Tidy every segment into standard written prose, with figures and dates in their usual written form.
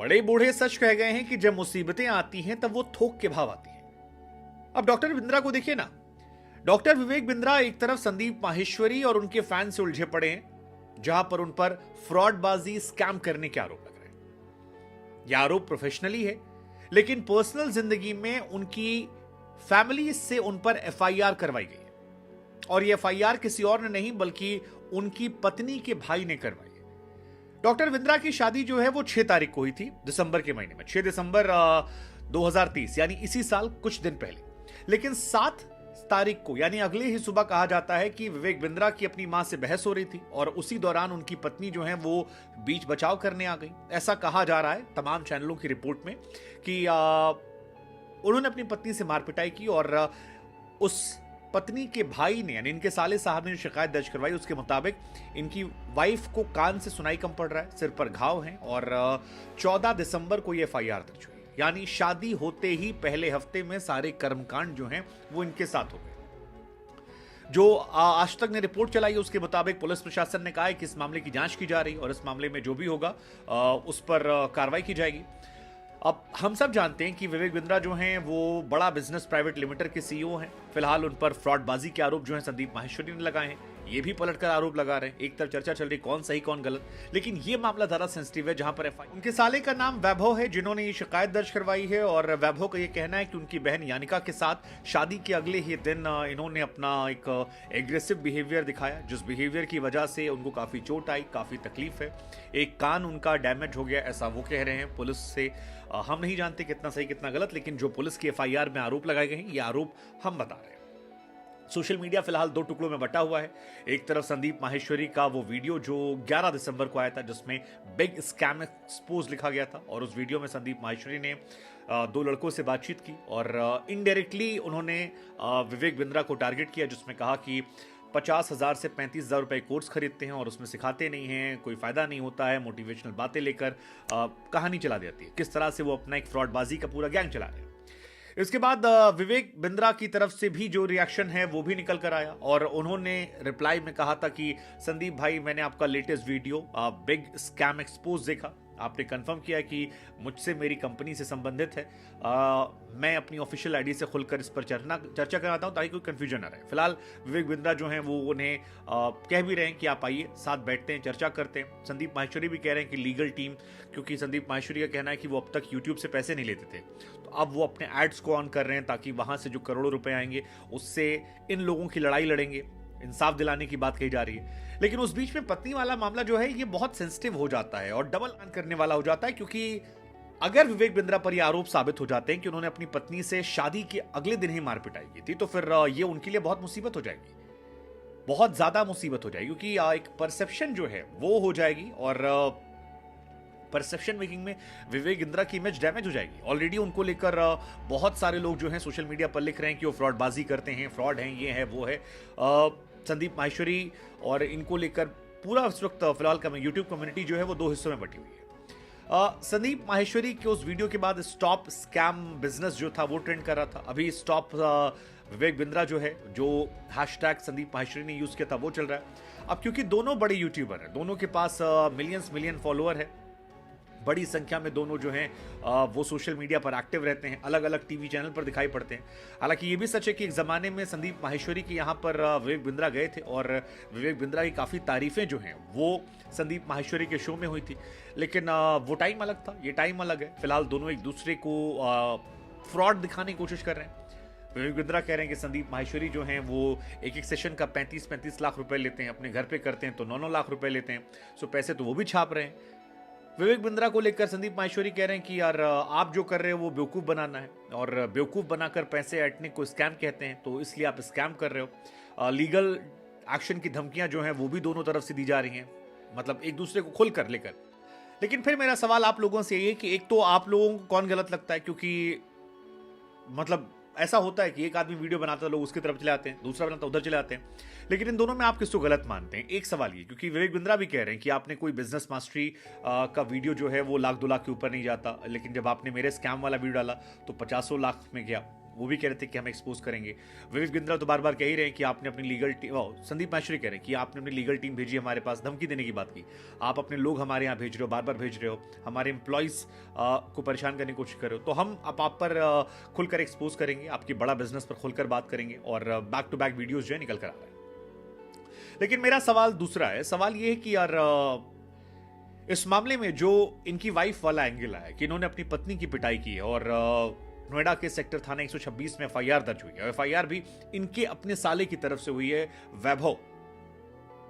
बड़े बूढ़े सच कह गए हैं कि जब मुसीबतें आती हैं तब वो थोक के भाव आती हैं। अब डॉक्टर बिंद्रा को देखिए ना। डॉक्टर विवेक बिंद्रा एक तरफ संदीप माहेश्वरी और उनके फैन से उलझे पड़े हैं, जहां पर उन पर फ्रॉडबाजी, स्कैम करने के आरोप लग रहे हैं। यह आरोप प्रोफेशनली है, लेकिन पर्सनल जिंदगी में उनकी फैमिली से उन पर एफआईआर करवाई गई है। और यह एफआईआर किसी और ने नहीं बल्कि उनकी पत्नी के भाई ने करवाई है। डॉक्टर बिंद्रा की शादी जो है वो 6 तारीख को हुई थी, दिसंबर के महीने में, 6 दिसंबर 2030, यानी इसी साल कुछ दिन पहले। लेकिन 7 तारीख को यानी अगले ही सुबह कहा जाता है कि विवेक बिंद्रा की अपनी मां से बहस हो रही थी और उसी दौरान उनकी पत्नी जो है वो बीच बचाव करने आ गई। ऐसा कहा जा रहा है तमाम चैनलों की रिपोर्ट में कि उन्होंने अपनी पत्नी से मार पिटाई की और उस पत्नी के भाई ने यानी इनके साले साहब ने शिकायत दर्ज करवाई। उसके मुताबिक इनकी वाइफ को कान से सुनाई कम पड़ रहा है, सिर पर घाव हैं और 14 दिसंबर को ये एफआईआर दर्ज हुई। यानी शादी होते ही पहले हफ्ते में सारे कर्मकांड जो हैं वो इनके साथ हो गए। जो आज तक ने रिपोर्ट चलाई है उसके मुताबिक पुलिस प्रशासन ने कहा है कि इस मामले की जांच की जा रही है और इस मामले में जो भी होगा उस पर कार्रवाई की जाएगी। अब हम सब जानते हैं कि विवेक बिंद्रा जो हैं वो बड़ा बिजनेस प्राइवेट लिमिटेड के सीईओ हैं। फिलहाल उन पर फ्रॉडबाजी के आरोप जो हैं संदीप माहेश्वरी ने लगाए हैं। ये भी पलटकर आरोप लगा रहे हैं। एक तरफ चर्चा चल रही कौन सही कौन गलत, लेकिन ये मामला ज्यादा सेंसिटिव है जहां पर उनके साले का नाम वैभव है जिन्होंने ये शिकायत दर्ज करवाई है। और वैभव का ये कहना है कि उनकी बहन यानिका के साथ शादी के अगले ही दिन इन्होंने अपना एक एग्रेसिव बिहेवियर दिखाया, जिस बिहेवियर की वजह से उनको काफी चोट आई, काफी तकलीफ है। एक कान उनका डैमेज हो गया, ऐसा वो कह रहे हैं। पुलिस से हम नहीं जानते कितना सही कितना गलत, लेकिन जो पुलिस की एफआईआर में आरोप लगाए गए हैं ये आरोप हम बता रहे हैं। सोशल मीडिया फिलहाल 2 टुकड़ों में बटा हुआ है। एक तरफ संदीप माहेश्वरी का वो वीडियो जो 11 दिसंबर को आया था जिसमें बिग स्कैम एक्सपोज लिखा गया था और उस वीडियो में संदीप माहेश्वरी ने 2 लड़कों से बातचीत की और इनडायरेक्टली उन्होंने विवेक बिंद्रा को टारगेट किया, जिसमें कहा कि 50,000 से 35,000 रुपए कोर्स खरीदते हैं और उसमें सिखाते नहीं हैं, कोई फायदा नहीं होता है, मोटिवेशनल बातें लेकर कहानी चला देती है। किस तरह से वो अपना एक फ्रॉडबाजी का पूरा गैंग चला रहे हैं। इसके बाद विवेक बिंद्रा की तरफ से भी जो रिएक्शन है वो भी निकल कर आया और उन्होंने रिप्लाई में कहा था कि संदीप भाई, मैंने आपका latest video big scam expose देखा। आपने कंफर्म किया कि मुझसे मेरी कंपनी से संबंधित है। मैं अपनी ऑफिशियल आईडी से खुलकर इस पर चर्चा कराता हूं ताकि कोई कंफ्यूजन ना रहे। फिलहाल विवेक बिंद्रा जो हैं वो उन्हें कह भी रहे हैं कि आप आइए, साथ बैठते हैं, चर्चा करते हैं। संदीप माहेश्वरी भी कह रहे हैं कि लीगल टीम, क्योंकि संदीप माहेश्वरी का कहना है कि वो अब तक यूट्यूब से पैसे नहीं लेते थे, तो अब वो अपने एड्स को ऑन कर रहे हैं ताकि वहां से जो करोड़ों रुपए आएंगे उससे इन लोगों की लड़ाई लड़ेंगे। इंसाफ दिलाने की बात कही जा रही है। लेकिन उस बीच में पत्नी वाला मामला जो है ये बहुत सेंसिटिव हो जाता है और डबल करने वाला हो जाता है, क्योंकि अगर विवेक बिंद्रा पर ये आरोप साबित हो जाते हैं कि उन्होंने अपनी पत्नी से शादी के अगले दिन ही मार पिटाई की थी, तो फिर ये उनके लिए बहुत मुसीबत हो जाएगी, बहुत ज्यादा मुसीबत हो जाएगी, क्योंकि एक परसेप्शन जो है वो हो जाएगी और परसेप्शन मेकिंग में विवेक बिंद्रा की इमेज डैमेज हो जाएगी। ऑलरेडी उनको लेकर बहुत सारे लोग जो हैं सोशल मीडिया पर लिख रहे हैं कि वो फ्रॉडबाजी करते हैं, फ्रॉड हैं, ये है वो है। संदीप माहेश्वरी और इनको लेकर पूरा इस वक्त फिलहाल का यूट्यूब कम्युनिटी जो है वो 2 हिस्सों में बटी हुई है। संदीप माहेश्वरी के उस वीडियो के बाद स्टॉप स्कैम बिजनेस जो था वो ट्रेंड कर रहा था। अभी स्टॉप विवेक बिंद्रा जो है, जो हैशटैग संदीप माहेश्वरी ने यूज किया था, वो चल रहा है। अब क्योंकि दोनों बड़े यूट्यूबर हैं, दोनों के पास मिलियन फॉलोअर है, बड़ी संख्या में दोनों जो हैं वो सोशल मीडिया पर एक्टिव रहते हैं, अलग अलग टीवी चैनल पर दिखाई पड़ते हैं। हालांकि ये भी सच है कि एक ज़माने में संदीप माहेश्वरी के यहाँ पर विवेक बिंद्रा गए थे और विवेक बिंद्रा की काफ़ी तारीफें जो हैं वो संदीप माहेश्वरी के शो में हुई थी, लेकिन वो टाइम अलग था, ये टाइम अलग है। फिलहाल दोनों एक दूसरे को फ्रॉड दिखाने की कोशिश कर रहे हैं। विवेक बिंद्रा कह रहे हैं कि संदीप माहेश्वरी जो हैं वो एक सेशन का 35-35 लाख रुपए लेते हैं, अपने घर पे करते हैं तो 9-9 लाख रुपए लेते हैं, सो पैसे तो वो भी छाप रहे हैं। विवेक बिंद्रा को लेकर संदीप माहेश्वरी कह रहे हैं कि यार आप जो कर रहे हो वो बेवकूफ़ बनाना है और बेवकूफ़ बनाकर पैसे ऐंठने को स्कैम कहते हैं, तो इसलिए आप स्कैम कर रहे हो। लीगल एक्शन की धमकियां जो हैं वो भी दोनों तरफ से दी जा रही हैं, मतलब एक दूसरे को खुलकर लेकर। लेकिन फिर मेरा सवाल आप लोगों से ये है कि एक तो आप लोगों को कौन गलत लगता है, क्योंकि मतलब ऐसा होता है कि एक आदमी वीडियो बनाता है, लोग उसकी तरफ चले आते हैं, दूसरा बनाता उधर चले आते हैं, लेकिन इन दोनों में आप किसको गलत मानते हैं? एक सवाल ये, क्योंकि विवेक बिंद्रा भी कह रहे हैं कि आपने कोई बिजनेस मास्टरी का वीडियो जो है वो 1 लाख 2 लाख के ऊपर नहीं जाता, लेकिन जब आपने मेरे स्कैम वाला वीडियो डाला तो 50 लाख में गया। वो भी कह रहे थे कि हम एक्सपोज करेंगे। विवेक बिंद्रा तो बार बार कह ही रहे हैं कि आपने अपनी लीगल टीम, संदीप माहेश्वरी कह रहे हैं कि आपने अपनी लीगल टीम भेजी हमारे पास, धमकी देने की बात की, आप अपने लोग हमारे यहाँ भेज रहे हो, बार बार भेज रहे हो, हमारे एम्प्लॉयज को परेशान करने की कोशिश कर रहे हो, तो हम अब आप पर खुलकर एक्सपोज करेंगे, आपकी बड़ा बिजनेस पर खुलकर बात करेंगे और बैक टू बैक वीडियोज जो है निकल कर आ रहे हैं। लेकिन मेरा सवाल दूसरा है, सवाल ये है कि यार इस मामले में जो इनकी वाइफ वाला एंगल है कि इन्होंने अपनी पत्नी की पिटाई की है और नोएडा के सेक्टर थाना 126 में एफआईआर दर्ज हुई है। एफआईआर भी इनके अपने साले की तरफ से हुई है, वैभव,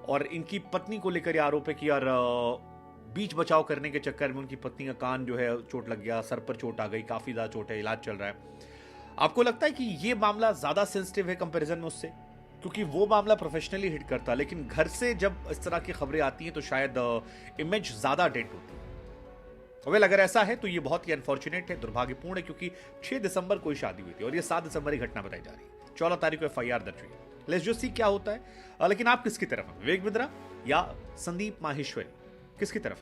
और इनकी पत्नी को लेकर यह आरोप है कि यार बीच बचाव करने के चक्कर में उनकी पत्नी का कान जो है चोट लग गया, सर पर चोट आ गई, काफी ज्यादा चोट है, इलाज चल रहा है। आपको लगता है कि यह मामला ज्यादा सेंसिटिव है कंपैरिजन में उससे? क्योंकि वो मामला प्रोफेशनली हिट करता है, लेकिन घर से जब इस तरह की खबरें आती हैं तो शायद इमेज ज्यादा डेंट होती है। वेल, अगर ऐसा है तो ये बहुत ही अनफॉर्चुनेट है, दुर्भाग्यपूर्ण है, क्योंकि 6 दिसंबर को ही शादी हुई थी और ये 7 दिसंबर की घटना बताई जा रही है। 14 तारीख को एफआईआर दर्ज हुई है। लेट्स जस्ट सी क्या होता है। लेकिन आप किसकी तरफ हैं, विवेक बिंद्रा या संदीप माहेश्वरी, किसकी तरफ?